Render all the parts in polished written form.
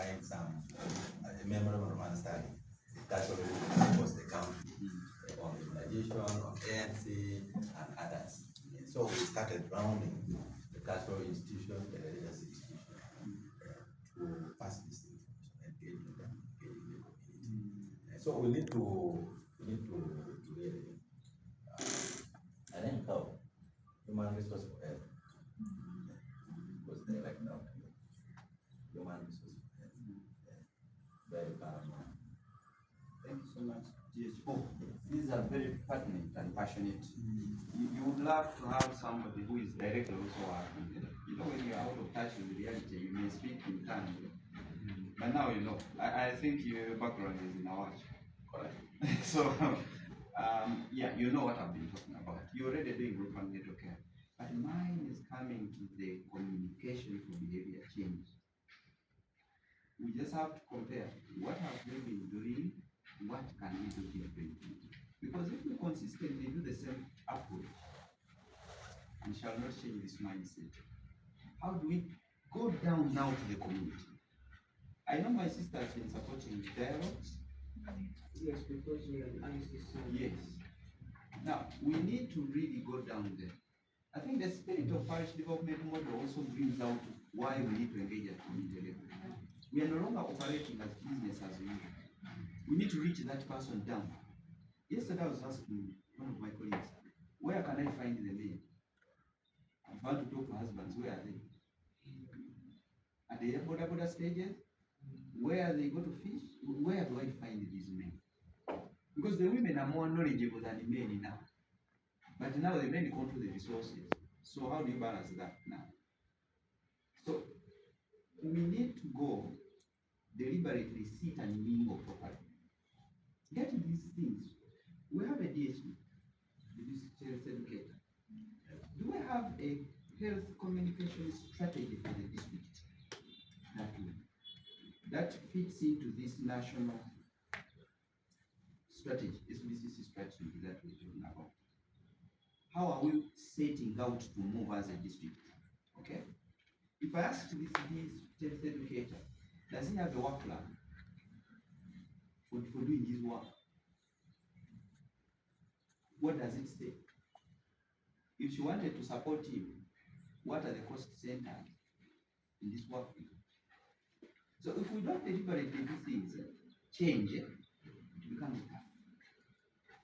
signed a memorandum of understanding. That's already across the country on immunization, on ANC, and others. And so we started rounding the cultural institutions, the religious institutions, to pass this information, engaging them, engaging the community. And so we need to really, and then help human resource for health, because they like now human resource for health, very paramount. Thank you so much, GHO. These are very pertinent and passionate. You would love to have somebody who is directly also working. You know, when you're out of touch with reality, you may speak in tongues. But now you know. I think your background is in our correct. So, yeah, you know what I've been talking about. You're already doing group and network care. But mine is coming to the communication for behavior change. We just have to compare what have we been doing, what can we do differently. Because if we consistently do the same approach, we shall not change this mindset. How do we go down now to the community? I know my sister has been supporting dialogues. Yes, because we are ICC. Yes. Now, we need to really go down there. I think the spirit of parish development model also brings out why we need to engage at community level. We are no longer operating as business as usual. We need to reach that person down. Yesterday I was asking one of my colleagues, where can I find the men? I'm about to talk to husbands, where are they? At the border stages? Where they go to fish? Where do I find these men? Because the women are more knowledgeable than the men now. But now the men control the resources. So how do you balance that now? So we need to go deliberately sit and mingle properly. Get these things. We have a DHE, the district health educator. Do we have a health communication strategy for the district? That fits into this national strategy, SBCC strategy that we're talking about. How are we setting out to move as a district? Okay? If I ask this health educator, does he have a work plan for doing his work? What does it say? If she wanted to support him, what are the cost centers in this work? So if we don't deliberately do things, change, it becomes tough.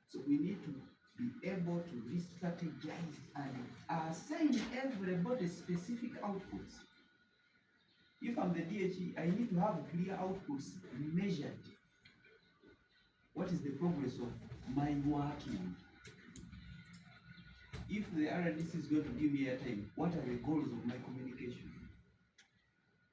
So we need to be able to re-strategize and assign everybody specific outputs. If I'm the DHE, I need to have clear outputs measured. What is the progress of my working? If the RDC is going to give me a time, what are the goals of my communication?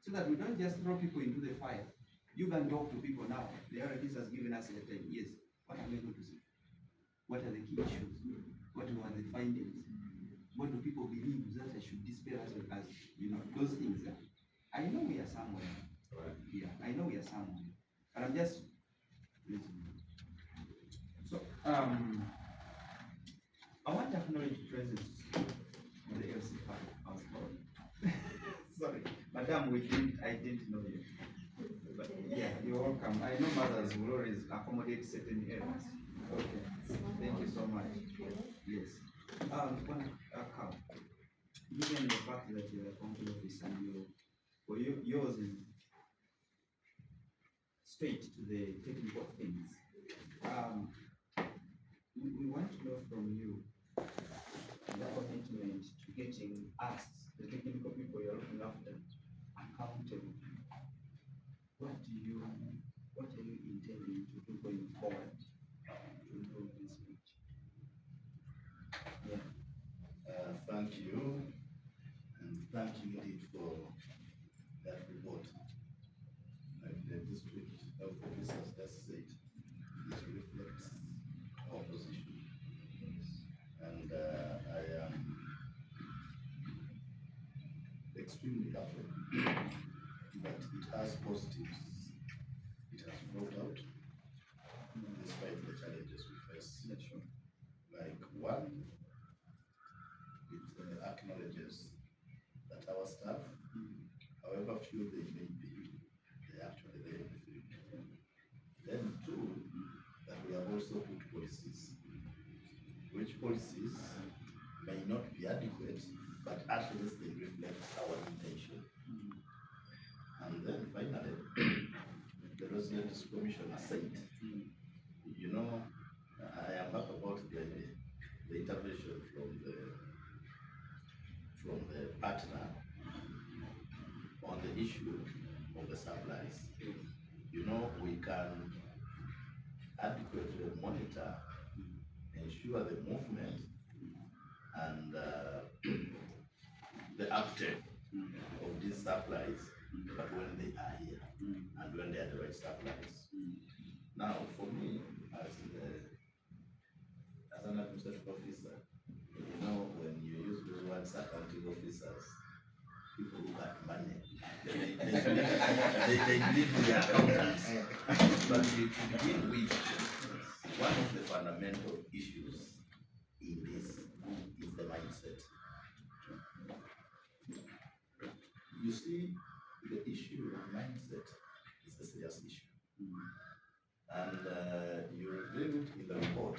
So that we don't just throw people into the fire. You can talk to people now. The RDC has given us a time. Yes. What am I going to say? What are the key issues? What were the findings? What do people believe that I should dispel as you know, those things? I know we are somewhere. Right. Yeah, I know we are somewhere. But I'm just listening. So I want to acknowledge the presence of the LC part. I was told. Sorry, Madam, I didn't know you. But yeah, you're welcome. I know mothers will always accommodate certain errors. Okay, thank you so much. Yes. Come. Given the fact that you're a county office and yours is straight to the technical things, we want to know from you the commitment to getting us, the technical people you're looking after, accountable. What are you intending to do going forward to improve this picture? Yeah. Thank you, and thank you indeed for that report. Like the district health officers just said, this reflects our position. And I am extremely happy that it has positives. It has brought out, despite the challenges we face. Yeah, sure. Like one, it acknowledges that our staff, however few they may be, they are Justice Commissioner said, you know, I am happy about the intervention from the partner on the issue of the supplies. You know, we can adequately monitor, ensure the movement and the uptake of these supplies, but when they are here and when they are the right supplies. Now, for me, as an administrative officer, you know, when you use those words, accounting officers, people look at money. They believe we are accountants. But to begin with, one of the fundamental issues in this is the mindset. You see, the issue of mindset is a serious issue. And you revealed in the report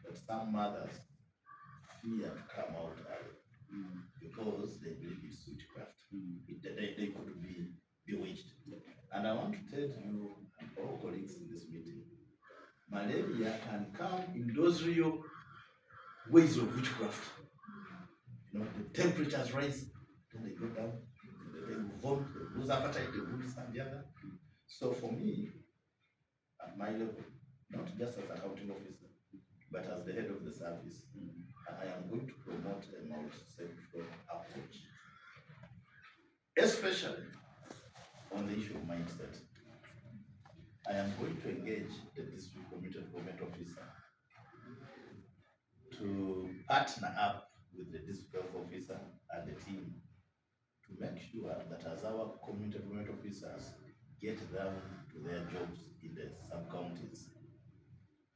that some mothers fear to come out early because they believe it's witchcraft. They could be bewitched. And I want to tell you and all colleagues in this meeting, malaria can come in those real ways of witchcraft. You know, the temperatures rise, then they go down, they vomit, they lose appetite, they lose and the other. So for me, at my level, not just as a accounting officer, but as the head of the service, I am going to promote a multi-sectoral approach, especially on the issue of mindset. I am going to engage the district community development officer to partner up with the district health officer and the team to make sure that as our community development officers get down to their jobs in the sub-counties,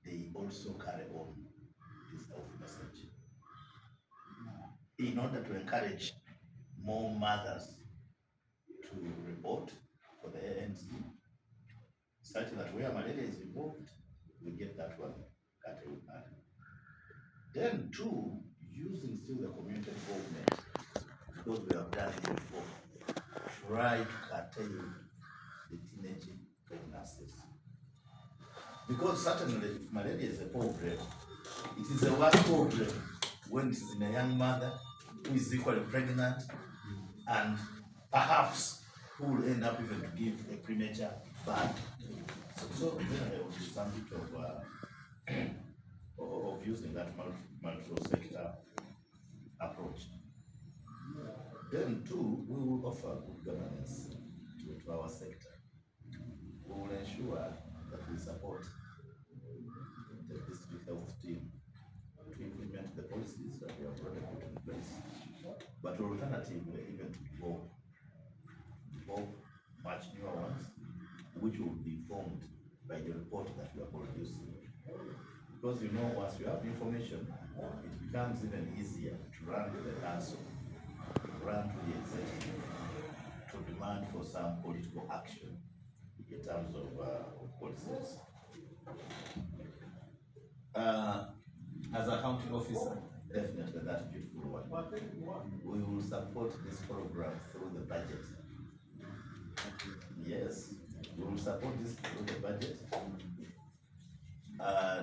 they also carry on this health message in order to encourage more mothers to report for the ANC, such that where malaria is involved, we get that one cut out. Then two, using still the community involvement, because we have done it before, try to curtail the teenage pregnancies. Because certainly if malaria is a problem, it is a worse problem when it is in a young mother who is equally pregnant and perhaps who will end up even to give a premature birth. So then there will be some bit of using that multi-sector approach. Then two, we will offer good governance to our sector. We will ensure that we support the district health team to implement the policies that we have already put in place, but alternatively even to evolve much newer ones, which will be informed by the report that we are producing. Because you know, once you have information, it becomes even easier to run to the council, to run to the executive, to demand for some political action in terms of policies. As a county officer, definitely that's a beautiful one. We will support this program through the budget. Yes, we will support this through the budget.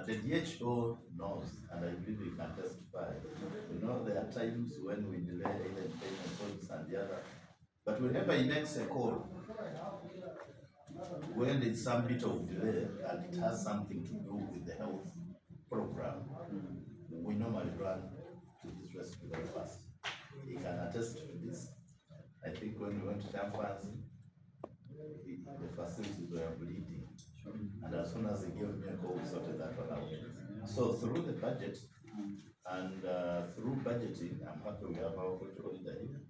The DHO knows, and I believe we can testify. You know, there are times when we delay either payment points and the other, but whenever he makes a call, when there's some bit of delay and it has something to do with the health program, we normally run to his rescue very fast. He can attest to this. I think when we went to Tampanzi, the facilities were bleeding. And as soon as he gave me a call, we sorted that one out. So through the budget and through budgeting, I'm happy we have our control leader here.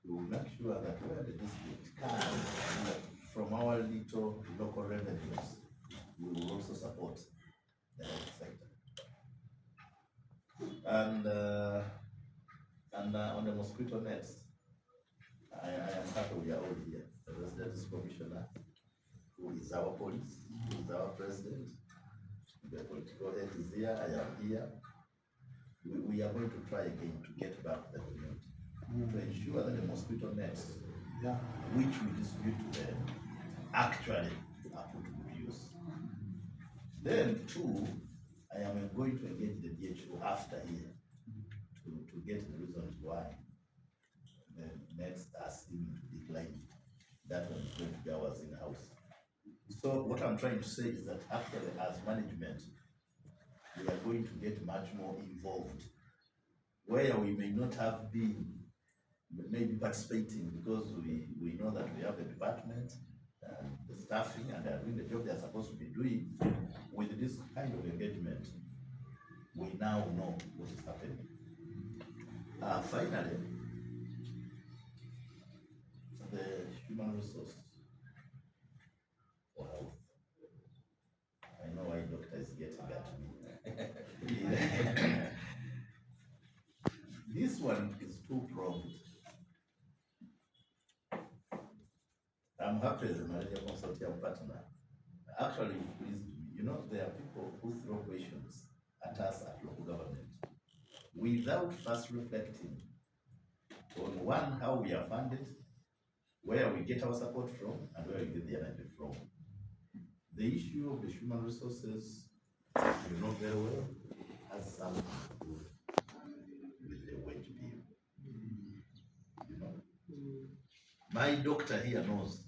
We will make sure that where the district can, from our little local revenues, we will also support the health sector. And on the mosquito nets, I am happy we are all here. The residence commissioner, who is our police, who is our president, the political head is here, I am here. We are going to try again to get back the community, to ensure that the mosquito nets, which we distribute to them, actually Then two, I am going to engage the DHO after here to get the reasons why the nets are seeming to decline. That one is going to be ours in-house. So what I'm trying to say is that actually as management, we are going to get much more involved where we may not have been maybe participating because we know that we have a department and the staffing and they are doing the job they are supposed to be doing. With this kind of engagement, we now know what is happening. Finally, the human resource for health. I know why doctor is getting at me. This one is two-pronged. I'm happy as a Malaria consortium partner. Actually, you know, there are people who throw questions at us at local government without first reflecting on one, how we are funded, where we get our support from, and where we get the energy from. The issue of the human resources, you know very well, has something to do with the wage bill. You know, my doctor here knows,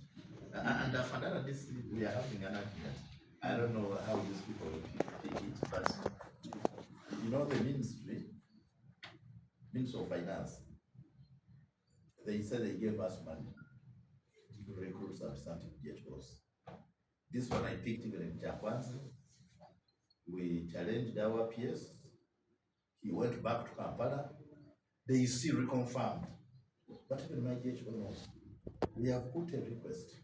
and Antenatal, this we are having an argument. I don't know how these people will take it, but you know the Ministry of Finance, they said they gave us money to recruit substantive DHOs. This one I picked even in Jakwanzi. We challenged our PS. He went back to Kampala. They still reconfirmed. But even my DHO knows. We have put a request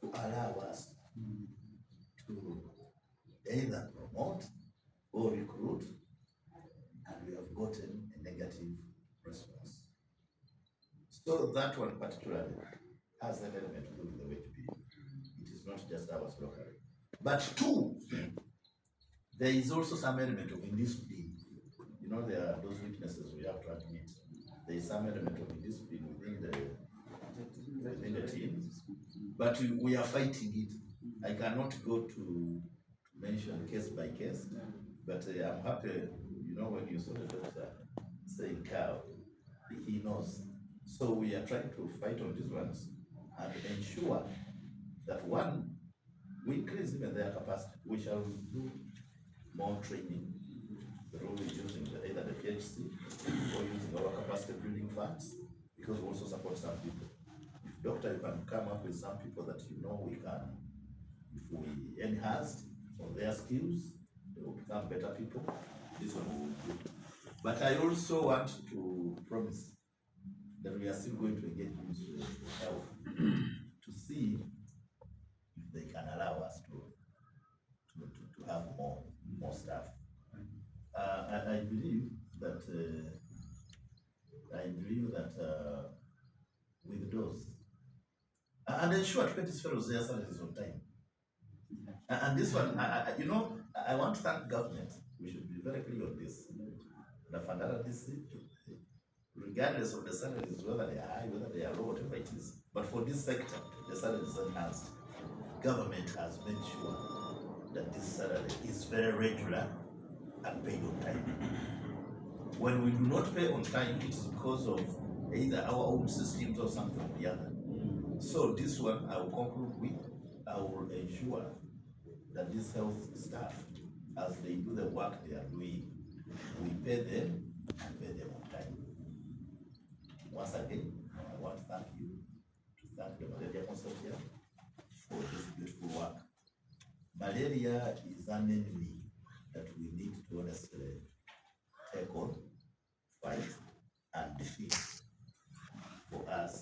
to allow us to either promote or recruit, and we have gotten a negative response. So that one particularly has an element to do with the wage bill. It is not just ours locally. But two, there is also some element of indiscipline. You know, there are those weaknesses we have to admit. There is some element of indiscipline within the team, but we are fighting it. I cannot go to mention case by case, but I'm happy, you know, when you saw the doctor saying cow, he knows. So we are trying to fight on these ones and ensure that one, we increase even their capacity. We shall do more training through using either the PHC or using our capacity building funds, because we also support some people. If doctor, you can come up with some people that you know we can, if we enhance on their skills, they will become better people. This one we will do. But I also want to promise that we are still going to engage Ministry of Health to see if they can allow us to have more staff. I believe that with those and ensure to pay these fellows their salaries on time. And this one, you know, I want to thank government. We should be very clear on this. The Antenatal district, regardless of the salaries, whether they are high, whether they are low, whatever it is. But for this sector, the salary is enhanced. Government has made sure that this salary is very regular and paid on time. When we do not pay on time, it is because of either our own systems or something or the other. So this one I will conclude with, I will ensure that this health staff, as they do the work they are doing, we pay them and pay them on time. Once again, I want to thank you, to thank the Malaria Consortium for this beautiful work. Malaria is an enemy that we need to honestly take on, fight, and defeat for us